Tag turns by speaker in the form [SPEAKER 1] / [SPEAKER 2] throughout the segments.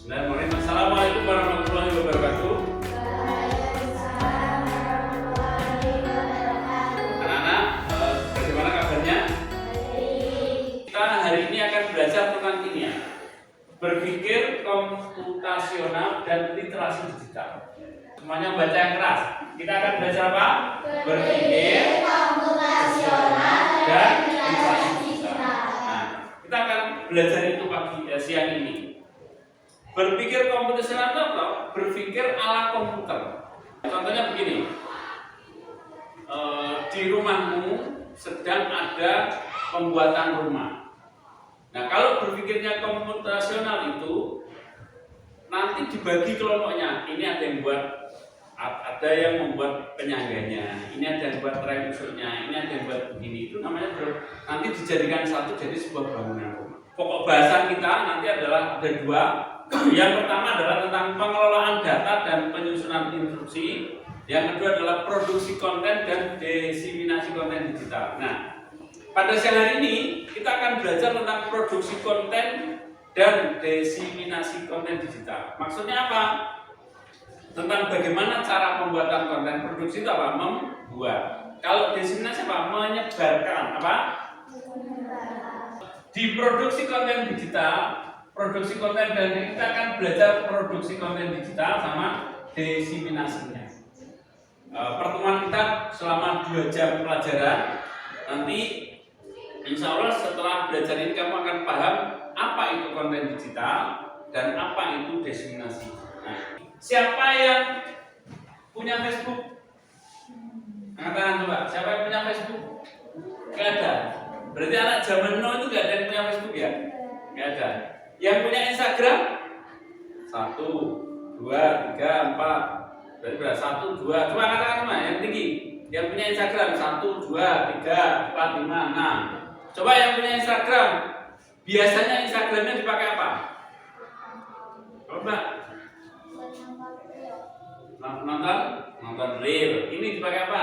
[SPEAKER 1] Bismillahirrahmanirrahim. Assalamualaikum warahmatullahi wabarakatuh. Anak-anak, bagaimana kabarnya? Kita hari ini akan belajar tentang kimia, berpikir komputasional dan literasi digital. Semuanya baca yang keras. Kita akan belajar apa? Berpikir komputasional dan literasi digital. Nah, kita akan belajar itu siang ini. Berpikir komputasional itu apa? Berpikir ala komputer. Contohnya begini, di rumahmu sedang ada pembuatan rumah. Nah, kalau berpikirnya komputasional itu nanti dibagi kelompoknya. Ini ada yang membuat penyangganya, ini ada yang buat rem usulnya, ini ada yang buat begini. Itu namanya nanti dijadikan satu jadi sebuah bangunan rumah. Pokok bahasan kita nanti adalah ada dua. Yang pertama adalah tentang pengelolaan data dan penyusunan instruksi. Yang kedua adalah produksi konten dan diseminasi konten digital. Nah, pada siang hari ini kita akan belajar tentang produksi konten dan diseminasi konten digital. Maksudnya apa? Tentang bagaimana cara pembuatan konten. Produksi itu apa? Membuat. Kalau diseminasi apa? Menyebarkan. Apa? Di produksi konten digital, produksi konten dan kita akan belajar produksi konten digital sama diseminasinya. Pertemuan kita selama 2 jam pelajaran. Nanti insya Allah setelah belajar ini kamu akan paham apa itu konten digital dan apa itu diseminasi. Nah, siapa yang punya Facebook? Angkat tangan coba. Siapa yang punya Facebook? Gak ada. Berarti anak zaman now itu gak ada yang punya Facebook ya? Gak ada. Yang punya Instagram? 1, 2, 3, 4. Berarti berapa? 1, 2. Coba angkat tangan yang tinggi. Yang punya Instagram 1, 2, 3, 4, 5, 6. Coba yang punya Instagram. Biasanya Instagramnya dipakai apa? Coba. Nonton reel. Ini dipakai apa?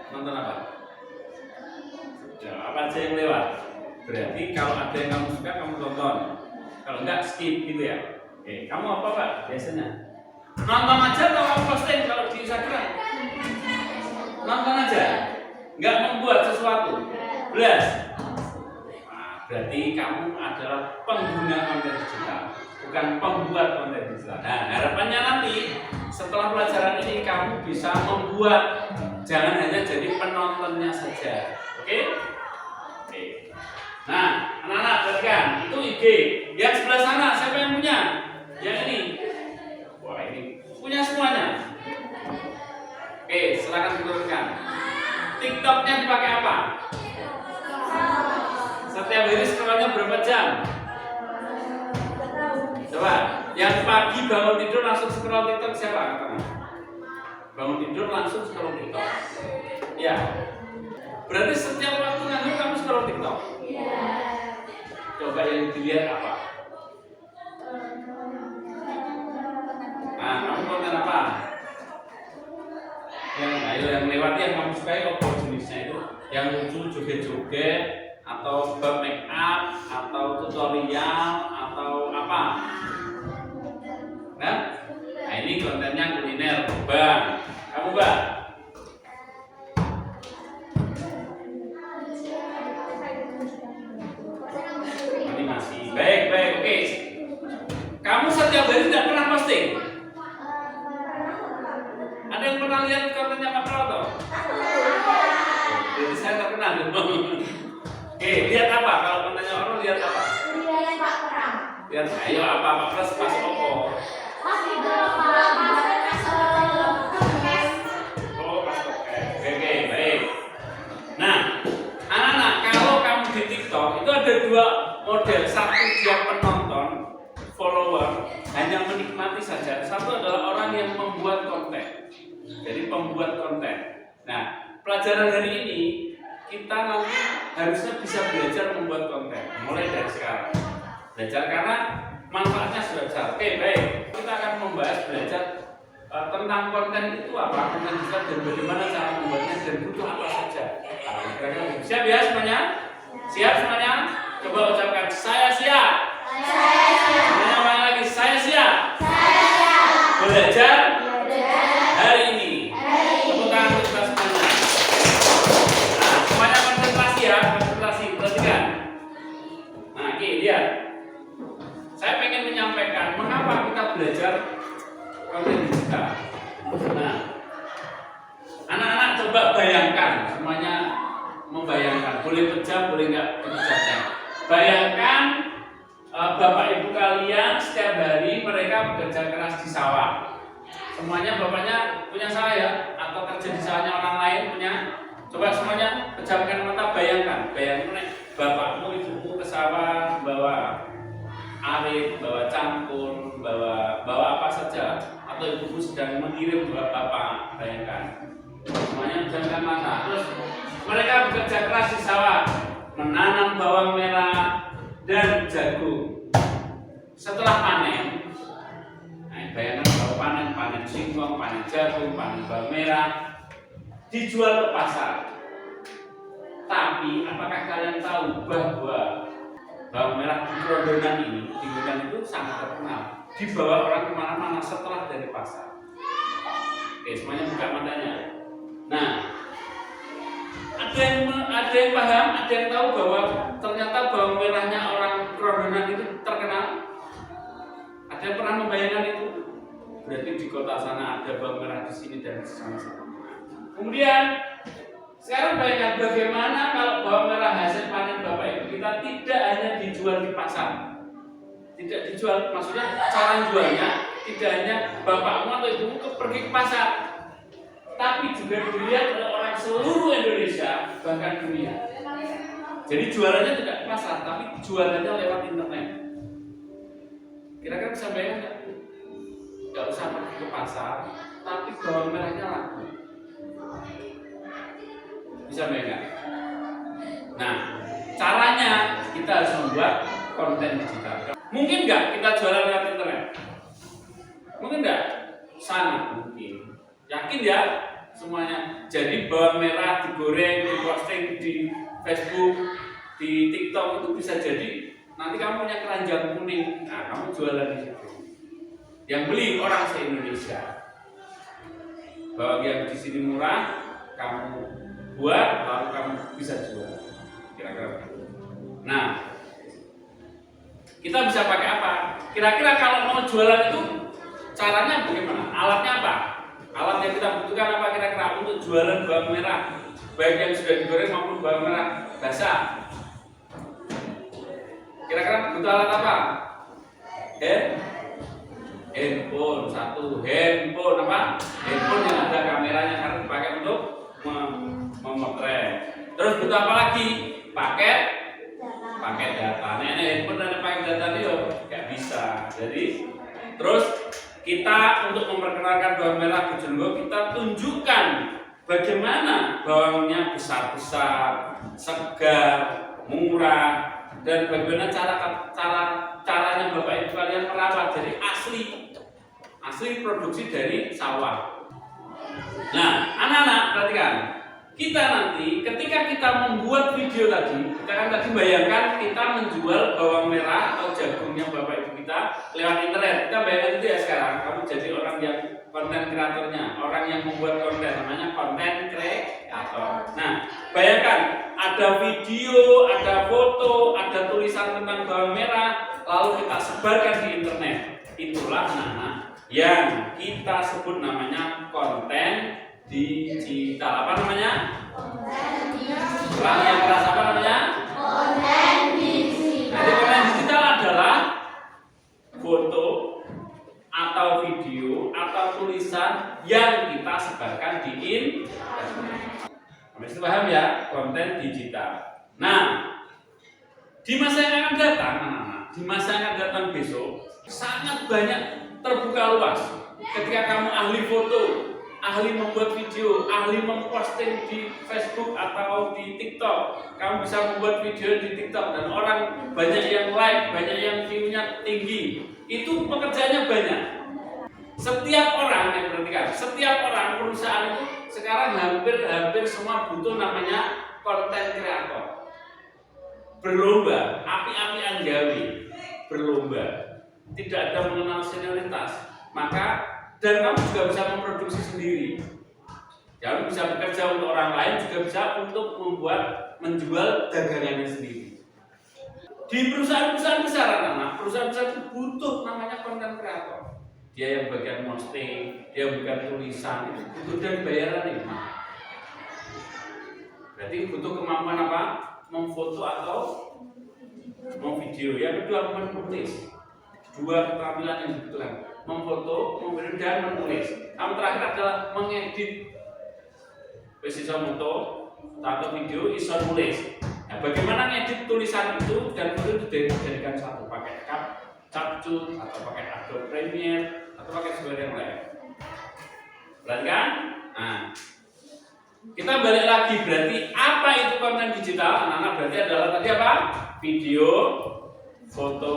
[SPEAKER 1] Nonton apa? Apa aja yang lewat. Berarti kalau ada yang kamu suka kamu tonton. Kalau enggak skip gitu ya. Oke, kamu apa Pak biasanya? Nonton aja atau kamu posting kalau di Instagram? Nonton aja. Enggak membuat sesuatu. Belas. Nah, berarti kamu adalah pengguna konten digital, bukan pembuat konten digital. Nah, harapannya nanti setelah pelajaran ini kamu bisa membuat, jangan hanya jadi penontonnya saja. Oke? Oke. Nah, anak-anak perhatikan, itu IG. Yang sebelah sana siapa yang punya? Yang ini. Wah, ini punya semuanya. Oke, silakan diturunkan. TikToknya dipakai apa? Setiap hari scrollnya berapa jam? Coba, yang pagi bangun tidur langsung scroll TikTok siapa? Bangun tidur langsung scroll TikTok. Ya. Berarti setiap waktu nganggur kamu scroll TikTok? Iya. Coba yang dilihat apa? Nah, kamu konten apa? Yang lewat yang kamu sukai apa jenisnya itu? Yang lucu joget-joget atau bab make up atau tutorial atau apa? Nah, ini kontennya kuliner, Bang. Kamu Bang? Baik, oke. Kamu setiap hari tidak pernah posting? Ada yang pernah lihat kontennya Pak Prato? Jadi saya tak pernah. Oke, lihat apa? Kalau kontennya orang lihat apa? Lihat Pak Pram. Lihat, ayo apa? Pak Pras pas opo? Pas itu Oh, pas oke. Oke, baik. Nah, anak-anak, kalau kamu di TikTok itu ada 2 model. Satu dia penonton, follower, hanya menikmati saja. Satu adalah orang yang membuat konten. Jadi pembuat konten. Nah, pelajaran hari ini kita nanti harusnya bisa belajar membuat konten. Mulai dari sekarang. Belajar karena manfaatnya sudah besar. Oke, baik. Kita akan belajar tentang konten itu apa, konten digital dan bagaimana cara membuatnya dan butuh apa saja. Siap ya semuanya? Siap semuanya? Coba ucapkan saya siap. Saya siap. belajar konten digital. Nah, anak-anak coba bayangkan, semuanya membayangkan, boleh pejam, boleh nggak dipejamkan. Bayangkan bapak ibu kalian setiap hari mereka bekerja keras di sawah. Semuanya bapaknya punya sawah ya, atau kerja di sawahnya orang lain punya. Coba semuanya pejamkan mata, bayangkan bapakmu ibumu ke sawah bawa arit, bawa cangkul, bawa apa saja, atau ibumu sedang mengirim buat bapak, bayangkan. Semuanya pejamkan mata. Terus mereka bekerja keras di sawah, menanam bawang merah dan jagung. Setelah panen, bayangkan kalau panen singkong, panen jagung, panen bawang merah, dijual ke pasar. Tapi apakah kalian tahu bahwa bawang merah di Krondonan ini, di Medan itu sangat terkenal, dibawa orang kemana-mana setelah dari pasar. Oke, semuanya buka matanya. Nah, ada yang paham, ada yang tahu bahwa ternyata bawang merahnya orang Krondonan itu terkenal? Ada yang pernah membayangkan itu? Berarti di kota sana ada bawang merah di sini dan di sana. Kemudian sekarang bayangkan bagaimana kalau bawang merah hasil panen bapak ibu kita tidak hanya dijual di pasar, tidak dijual, maksudnya cara jualnya tidak hanya bapakmu atau ibumu pergi ke pasar, tapi juga dilihat oleh orang seluruh Indonesia bahkan dunia. Jadi jualannya tidak di pasar, tapi jualannya lewat internet. Kira-kira bisa bayangkan nggak? Nggak usah pergi ke pasar, tapi bawang merahnya laku. Bisa bayangkan? Nah, caranya kita harus membuat konten digital. Mungkin nggak kita jualan lewat internet? Mungkin nggak? Sangat mungkin. Yakin ya semuanya? Jadi bawang merah digoreng, diposting di Facebook, di TikTok itu bisa jadi nanti kamu punya keranjang kuning. Nah, kamu jualan di situ. Yang beli orang se-Indonesia. Bawang yang di sini murah, kamu buat lalu kamu bisa jual. Kira-kira begitu. Nah, kita bisa pakai apa? Kira-kira kalau mau jualan itu caranya bagaimana? Alatnya apa? Alat yang kita butuhkan apa kira-kira untuk jualan bawang merah? Baik yang sudah digoreng maupun bawang merah basah. Kira-kira butuh alat apa? Handphone, satu handphone apa? Handphone yang ada kameranya karena dipakai untuk memotret. Terus butuh apa lagi? Paket data. Nah, ini handphone dan paket data ini nggak bisa. Jadi terus kita untuk memperkenalkan bawang merah Bojonegoro, kita tunjukkan bagaimana bawangnya besar-besar, segar, murah, dan bagaimana caranya bapak ibu kalian merawat. Jadi asli produksi dari sawah. Nah, anak-anak perhatikan, kita nanti ketika kita membuat video tadi, kita kan tadi bayangkan kita menjual bawang merah atau jagungnya bapak ibu kita lewat internet. Kita bayangkan itu ya sekarang, kamu jadi orang yang konten kreatornya, orang yang membuat konten, namanya konten kreator. Nah, bayangkan ada video, ada foto, ada tulisan tentang bawang merah, lalu kita sebarkan di internet. Itulah yang kita sebut namanya konten digital. Apa namanya? Konten digital. Yang keras apa namanya? Konten digital. Jadi konten digital adalah foto atau video atau tulisan yang kita sebarkan di internet. Sampai situ paham ya? Konten digital. Nah, di masa yang akan datang, anak-anak, di masa yang akan datang besok, sangat banyak terbuka luas. Ketika kamu ahli foto, ahli membuat video, ahli memposting di Facebook atau di TikTok, kamu bisa membuat video di TikTok dan orang banyak yang like, banyak yang view-nya tinggi. Itu pekerjaannya banyak. Setiap orang yang perhatikan, setiap orang perusahaan itu sekarang hampir semua butuh namanya konten kreator. Berlomba, api-apian gawe, berlomba. Tidak ada mengenal senioritas. Maka dan kamu juga bisa memproduksi sendiri. Kamu bisa bekerja untuk orang lain, juga bisa untuk menjual dagangannya sendiri. Di perusahaan-perusahaan besar, perusahaan besar itu butuh namanya konten kreator. dia yang bagian posting, dia yang bagian tulisan, itu dan bayaran ini. Berarti butuh kemampuan apa? Memfoto atau memvideo. Yang kedua menulis. Dua keterampilan yang dibutuhkan: memfoto, memvideo, dan menulis. Yang terakhir adalah mengedit. Bisa foto atau video, bisa nulis. Nah, bagaimana ngedit tulisan itu dan itu dijadikan satu, pakai Capcut atau pakai Adobe Premiere atau pakai software yang lain. Perhatikan. Nah, kita balik lagi, berarti apa itu konten digital? Anak-anak, berarti adalah tadi apa? Video, foto,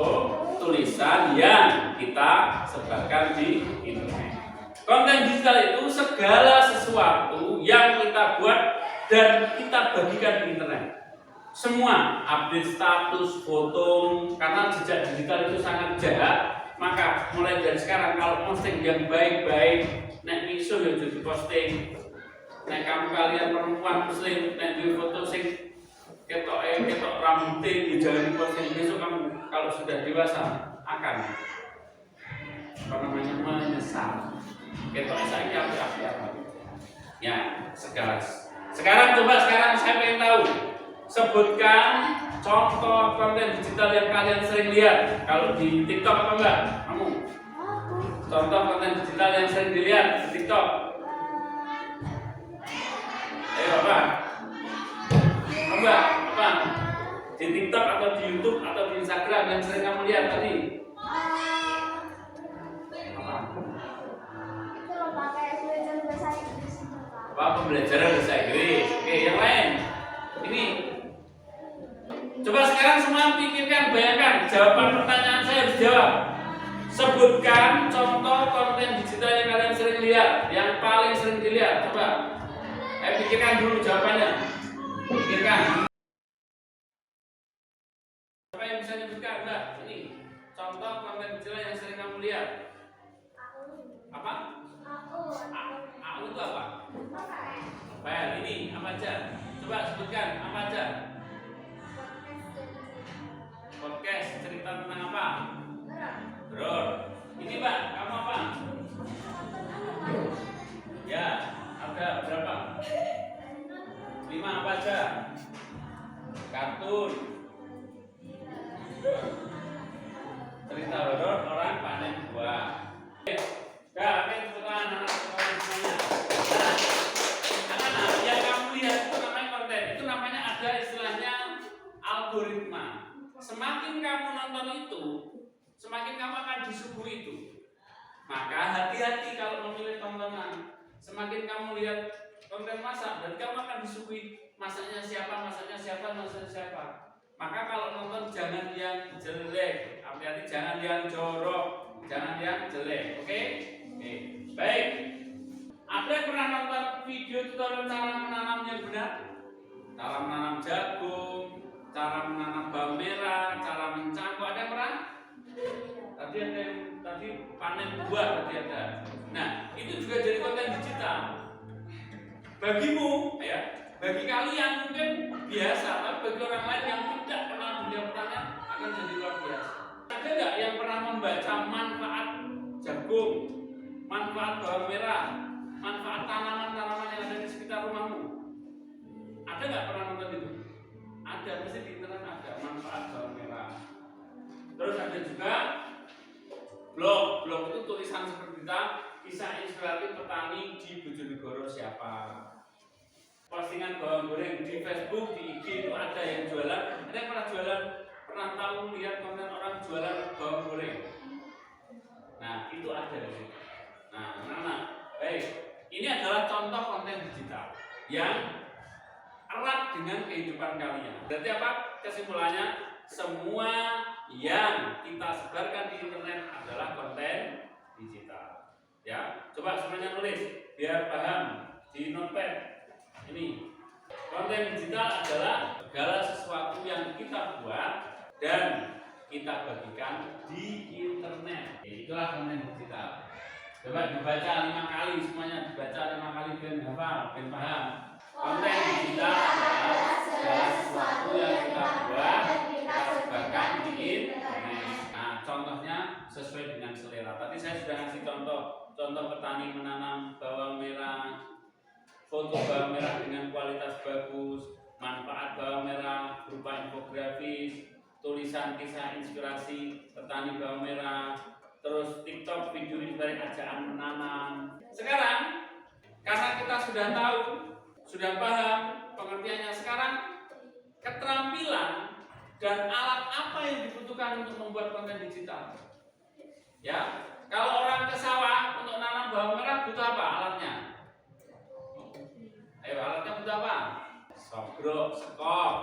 [SPEAKER 1] tulisan yang kita sebarkan di internet. Konten digital itu segala sesuatu yang kita buat dan kita bagikan di internet. Semua update status, foto, karena jejak digital itu sangat jahat. Maka mulai dari sekarang kalau posting yang baik-baik, nek miso ya jadi posting. Nek kamu kalian perempuan muslim, nek di foto sing ketok rambutnya jangan posting. Besok kamu kalau sudah dewasa akan apa namanya menyesal. Ketok saya apa? Ya, sekarang coba saya pengen tahu. Sebutkan contoh konten digital yang kalian sering lihat. Kalau di TikTok apa enggak? Kamu? Contoh konten digital yang sering dilihat di TikTok. Ayo apa? Apa? Di TikTok atau di YouTube atau di Instagram yang sering kamu lihat tadi? Apa? Apa pembelajaran bahasa Inggris? Oke, yang lain. Ini. Coba sekarang semua pikirkan, bayangkan jawaban pertanyaan saya harus jawab. Sebutkan contoh konten digital yang kalian sering lihat, yang paling sering dilihat. Coba. Pikirkan dulu jawabannya. Pikirkan. Siapa yang bisa nyebutkan? Mbak, ini contoh konten digital yang sering kamu lihat. Apa? Aku itu apa? Baik, ini apa aja? Coba sebutkan apa aja? Podcast, cerita tentang apa? Bro, ini Mbak, kamu apa? Ya, ada berapa? 5 apa aja? Kartun, cerita horor, orang panen buah. Anak-anak semuanya. Anak-anak, yang kamu lihat itu namanya konten. Itu namanya ada istilahnya algoritma. Semakin kamu nonton itu, semakin kamu akan disuguhi itu. Maka hati-hati kalau memilih tontonan. Semakin kamu lihat konten masak, berarti kamu akan disuguhi masaknya siapa. Maka kalau nonton jangan yang jelek, hati-hati jangan yang jorok, jangan yang jelek. Oke? Baik. Ada yang pernah nonton video tutorial cara menanam yang benar? Cara menanam jagung, cara menanam bawang merah, cara mencangkok, ada yang pernah? Tadi ada yang panen buah tadi ada. Nah, itu juga jadi konten digital. Bagimu, ya, bagi kalian mungkin biasa, tapi bagi orang lain yang tidak kenal dunia pertanian akan jadi luar biasa. Ada nggak yang pernah membaca manfaat jagung, manfaat bawang merah, manfaat tanaman-tanaman yang ada di sekitar rumahmu? Ada nggak pernah nonton itu? Ada, pasti di internet ada manfaat bawang merah. Terus ada juga blog itu tulisan seperti kita, kisah inspiratif petani di Bojonegoro siapa. Postingan bawang goreng di Facebook, di IG itu ada yang jualan. Ada yang pernah jualan? Pernah tahu lihat konten orang jualan bawang goreng? Nah, itu ada. Nah, baik. Ini adalah contoh konten digital yang erat dengan kehidupan kalian. Berarti apa? Kesimpulannya, semua yang kita sebarkan di internet adalah konten digital. Ya, coba semuanya nulis biar paham di notepad. Ini konten digital adalah segala sesuatu yang kita buat dan kita bagikan di internet. Itulah konten digital. Coba dibaca 5 kali, semuanya dibaca 5 kali biar hafal, biar paham. Konten digital adalah segala sesuatu yang kita buat, kita sebarkan di internet. Nah, contohnya sesuai dengan selera. Tadi saya sudah ngasih contoh petani menanam bawang merah, foto bawang merah dengan kualitas bagus, manfaat bawang merah berupa infografis, tulisan kisah inspirasi petani bawang merah, terus TikTok video inspirasi ajakan menanam. Sekarang karena kita sudah tahu, sudah paham pengertiannya, sekarang keterampilan dan alat apa yang dibutuhkan untuk membuat konten digital. Ya, kalau orang ke sawah untuk nanam bawang merah butuh apa alatnya? Ayo, alatnya butuh apa? Sogrok, sekop,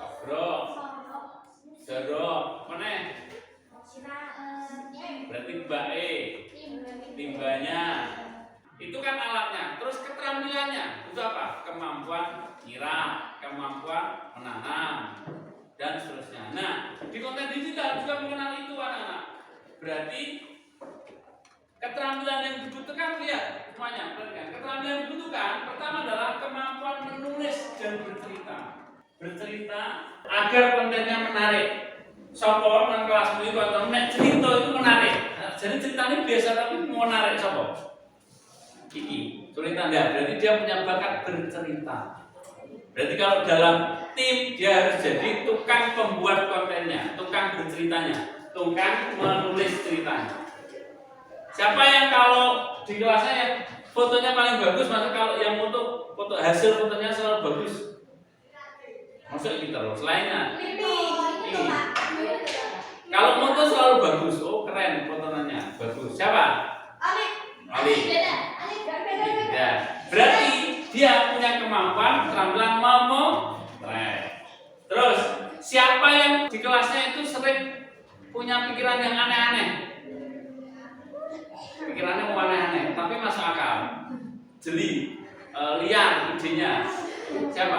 [SPEAKER 1] sogrok, serok, mana? Berarti bae, timbanya. Itu kan alatnya. Terus keterampilannya butuh apa? Kemampuan nyiram, kemampuan menanam, dan seterusnya. Nah, di konten digital juga mengenal itu anak-anak. Berarti keterampilan yang dibutuhkan, lihat semuanya, perhatikan. Keterampilan yang dibutuhkan pertama adalah kemampuan menulis dan bercerita agar kontennya menarik. Sopo nang kelasmu itu atau nek cerita itu menarik. Jadi ceritanya biasa tapi menarik sopo. Iki cerita enggak, berarti dia punya bakat bercerita. Berarti kalau dalam tim dia harus jadi tukang pembuat kontennya, tukang berceritanya, tukang menulis ceritanya. Siapa yang kalau di kelasnya ya fotonya paling bagus, masa kalau yang foto hasil fotonya selalu bagus? Maksudnya gitu loh, selainnya. Kalau foto selalu bagus, oh keren fotonya, bagus. Siapa? Ali. Ya, berarti dia punya kemampuan keterampilan memotret. Terus siapa yang di kelasnya itu sering punya pikiran yang aneh-aneh? Pikirannya mau aneh-aneh, tapi masuk akal. Jeli, liar idenya. Siapa?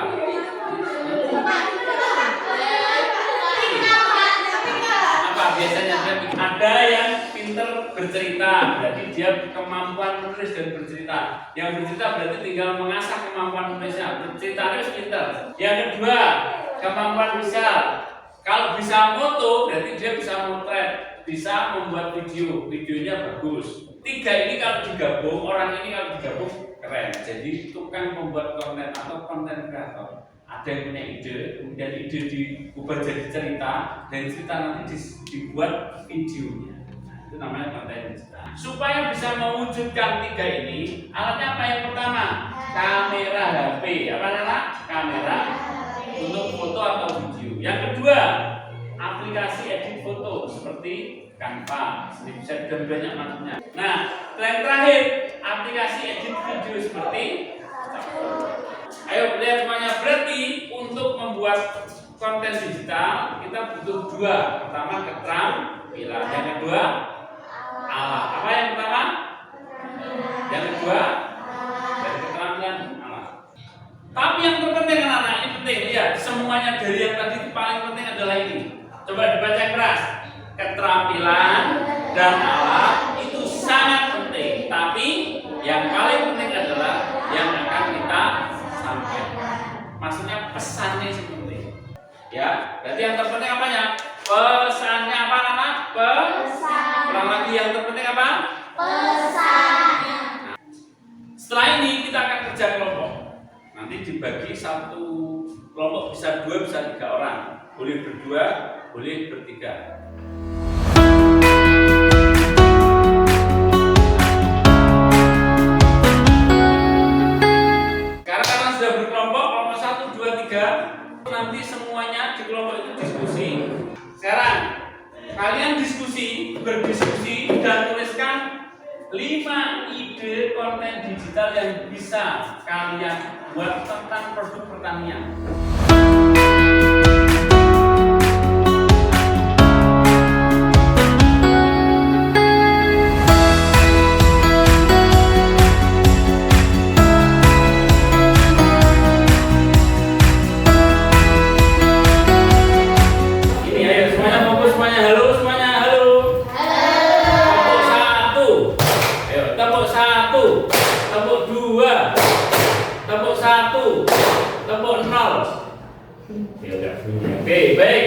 [SPEAKER 1] Apa biasanya ada yang pinter bercerita, berarti dia kemampuan menulis dan bercerita. Yang bercerita berarti tinggal mengasah kemampuan menulisnya. Bercerita harus pinter. Yang kedua, kemampuan visual. Kalau bisa foto, berarti dia bisa motret, bisa membuat videonya bagus. Tiga ini kalau digabung, orang ini kalau digabung keren. Jadi tukang membuat konten atau konten kreator. Ada yang punya ide, kemudian ide diubah jadi cerita, dan cerita nanti dibuat videonya. Nah, itu namanya konten digital. Supaya bisa mewujudkan tiga ini, alatnya apa yang pertama? Kamera HP. Apa namanya? Kamera untuk foto atau video. Yang kedua, aplikasi edit foto seperti Canva, Snapchat, dan banyak macamnya. Nah, yang terakhir, aplikasi edit video seperti ayo lihat semuanya. Berarti untuk membuat konten digital kita butuh dua. Pertama keterampilan, yang kedua alat. Apa yang pertama? Yang kedua dari keterampilan alat. Tapi yang terpenting anak-anak, ini penting. Lihat, semuanya dari yang tadi itu paling penting adalah ini. Coba dibaca keras. Keterampilan dan alat itu sangat penting. Tapi yang paling penting adalah yang akan kita sampaikan. Maksudnya pesannya seperti ya. Berarti yang terpenting apanya? Pesannya apa nama? Pesan. Ulang lagi, yang terpenting apa? Pesannya. Nah, setelah ini kita akan kerja kelompok. Nanti dibagi satu kelompok bisa 2 bisa 3 orang. Boleh berdua, boleh bertiga. Nanti semuanya di kelompok itu diskusi. Sekarang kalian berdiskusi dan tuliskan 5 ide konten digital yang bisa kalian buat tentang produk pertanian. Oke, baik.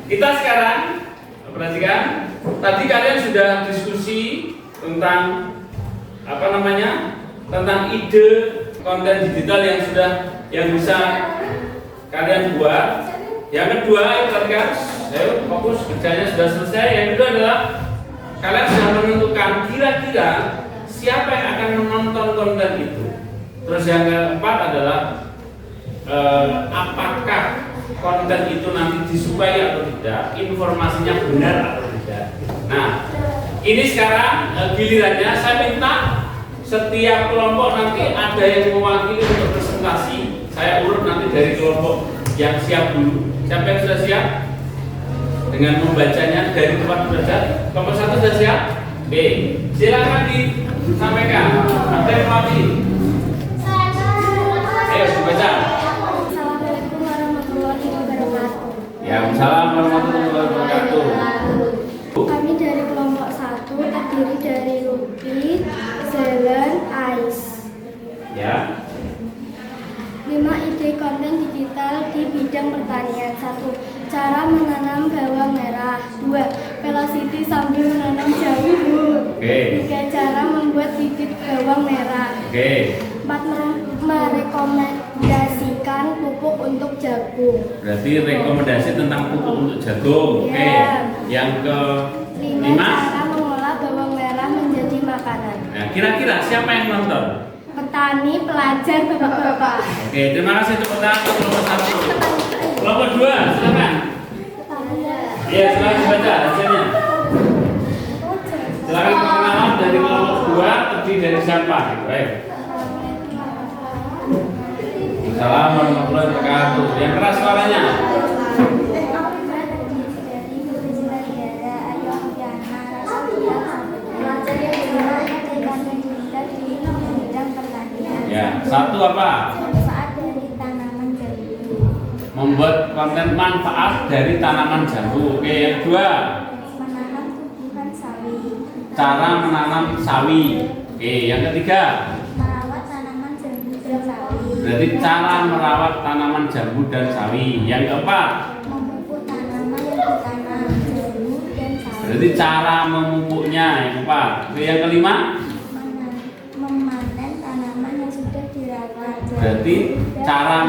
[SPEAKER 1] Kita sekarang perhatikan, tadi kalian sudah diskusi tentang apa namanya? Tentang ide konten digital yang bisa kalian buat. Yang kedua, perhatikan, ayo fokus, kerjanya sudah selesai. Yang kedua adalah kalian sudah menentukan kira-kira siapa yang akan menonton konten itu. Terus yang keempat adalah apakah konten itu nanti disukai atau tidak, informasinya benar atau tidak. Nah, ini sekarang gilirannya saya minta setiap kelompok nanti ada yang mewakili untuk presentasi. Saya urut nanti dari kelompok yang siap dulu. Siapa yang sudah siap? Dengan membacanya dari tempat belajar. Kelompok 1 sudah siap? B. Silakan disampaikan. Ada yang mewakili? Ayo dibaca.
[SPEAKER 2] Assalamualaikum warahmatullahi wabarakatuh.
[SPEAKER 1] Ya, Assalamualaikum warahmatullahi wabarakatuh.
[SPEAKER 2] Kami dari kelompok 1 terdiri dari Lupi, Zelen, Ais.
[SPEAKER 1] Ya.
[SPEAKER 2] 5 ide konten digital di bidang pertanian. 1. Cara menanam bawang merah. 2. Velocity sambil menanam jambu.
[SPEAKER 1] Oke.
[SPEAKER 2] 3. Cara membuat bibit bawang merah.
[SPEAKER 1] Oke.
[SPEAKER 2] 4. Merekomendasikan pupuk untuk jagung.
[SPEAKER 1] Berarti rekomendasi tentang pupuk untuk jagung. Oke.
[SPEAKER 2] Ya.
[SPEAKER 1] Yang ke
[SPEAKER 2] 5. Cara mengolah bawang merah menjadi makanan.
[SPEAKER 1] Nah, kira-kira siapa yang nonton?
[SPEAKER 2] Petani, pelajar, bapak-bapak.
[SPEAKER 1] Oke, terima kasih tepuk tangan untuk kelompok 1. Kelompok 2, silakan. Iya, silakan dibaca hasilnya. Silakan perkenalan dari kelompok 2 terdiri dari siapa? Baik. Assalamualaikum warahmatullahi wabarakatuh. Yang keras suaranya. Ya, 1 apa?
[SPEAKER 2] Manfaat dari tanaman jambu.
[SPEAKER 1] Membuat konten manfaat dari tanaman jambu. Oke, yang 2.
[SPEAKER 2] Menanam tumbuhan sawi.
[SPEAKER 1] Cara menanam sawi. Oke, yang ketiga.
[SPEAKER 2] Merawat tanaman jambu dan sawi.
[SPEAKER 1] Berarti cara merawat tanaman jambu dan sawi. Yang keempat.
[SPEAKER 2] Memupuk tanaman yang ditanam jambu dan sawi.
[SPEAKER 1] Berarti cara memupuknya. Yang keempat. Oke, yang kelima.
[SPEAKER 2] Memanen tanaman yang sudah dirawat.
[SPEAKER 1] Berarti cara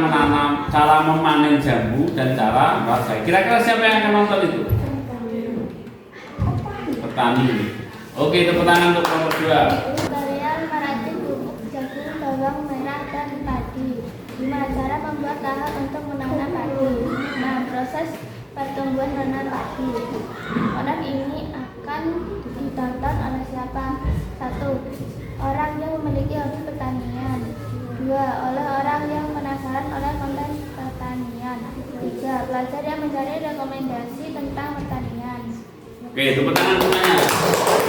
[SPEAKER 1] memanen jambu dan cara merawat sawi. Kira-kira siapa yang akan nonton itu? Petani. Oke, tepuk tangan untuk kelompok 2.
[SPEAKER 2] Kalian meracik bubuk jagung, bawang merah, dan padi. 5. Cara membuat lahan untuk menanam padi. 6. Proses pertumbuhan nanam padi. Orang ini akan ditonton oleh siapa? 1. Orang yang memiliki hobi pertanian. 2. Oleh orang yang penasaran oleh konten pertanian. 3. Pelajar yang mencari rekomendasi tentang pertanian.
[SPEAKER 1] Oke, tepuk tangan semuanya.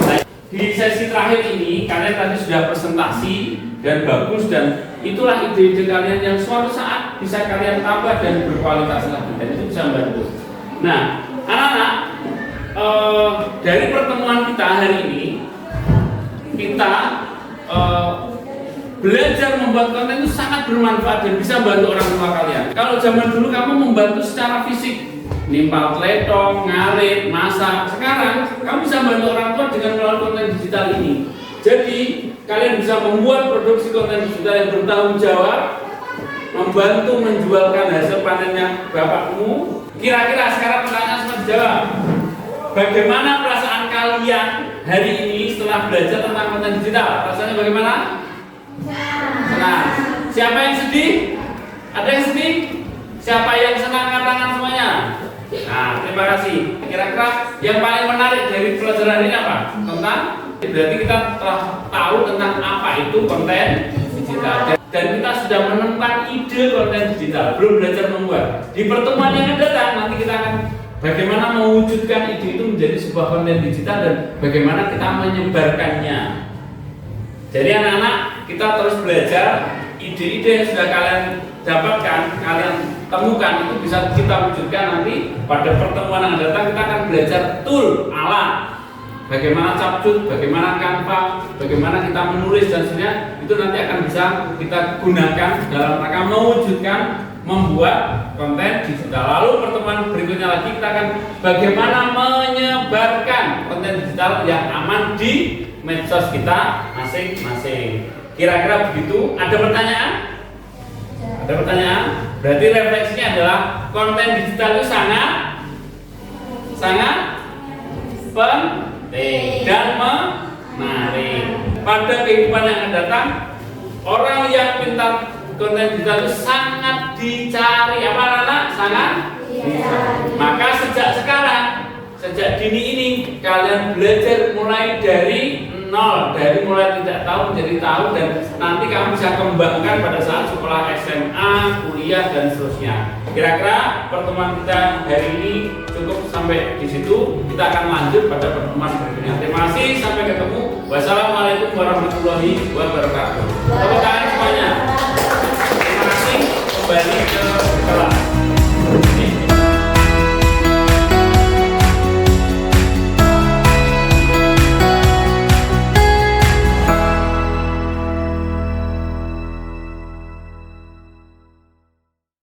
[SPEAKER 1] Nah, di sesi terakhir ini kalian tadi sudah presentasi dan bagus, dan itulah ide-ide kalian yang suatu saat bisa kalian tambah dan berkualitas lagi, dan itu bisa membantu. Nah, anak-anak, dari pertemuan kita hari ini kita belajar membuat konten itu sangat bermanfaat dan bisa membantu orang tua kalian. Kalau zaman dulu kamu membantu secara fisik, nimpal teletong, ngarit, masak. Sekarang kamu bisa bantu orang tua dengan melalui konten digital ini. Jadi kalian bisa membuat produksi konten digital yang bertanggung jawab, membantu menjualkan hasil panennya bapakmu. Kira-kira sekarang pertanyaan semua dijawab. Bagaimana perasaan kalian hari ini setelah belajar tentang konten digital? Rasanya bagaimana? Senang. Siapa yang sedih? Ada yang sedih? Siapa yang senang, angkat tangan semuanya? Nah, terima kasih. Kira-kira yang paling menarik dari pelajaran ini apa? Tentang, berarti kita telah tahu tentang apa itu konten digital, dan kita sudah menemukan ide konten digital, belum belajar membuat. Di pertemuan yang akan datang nanti kita akan bagaimana mewujudkan ide itu menjadi sebuah konten digital dan bagaimana kita menyebarkannya. Jadi anak-anak, kita terus belajar. Ide-ide yang sudah kalian dapatkan, kalian temukan, itu bisa kita wujudkan nanti pada pertemuan yang datang. Kita akan belajar tool, alat, bagaimana capcut, bagaimana Canva, bagaimana kita menulis dan sebagainya. Itu nanti akan bisa kita gunakan dalam rangka mewujudkan membuat konten digital. Lalu pertemuan berikutnya lagi kita akan bagaimana menyebarkan konten digital yang aman di medsos kita masing-masing. Kira-kira begitu. Ada pertanyaan? Ada pertanyaan? Berarti refleksinya adalah konten digital itu sangat penting dan menarik. Pada kehidupan yang akan datang, orang yang pintar konten digital itu sangat dicari. Apa anak? Sangat dicari. Maka sejak sekarang, sejak dini ini kalian belajar mulai dari nol, dari mulai tidak tahu menjadi tahu, dan nanti kamu bisa kembangkan pada saat sekolah SMA, kuliah dan seterusnya. Kira-kira pertemuan kita hari ini cukup sampai di situ. Kita akan lanjut pada pertemuan berikutnya. Terima kasih, sampai ketemu. Wassalamualaikum warahmatullahi wabarakatuh. Tepuk tangan semuanya. Terima kasih. Kembali ke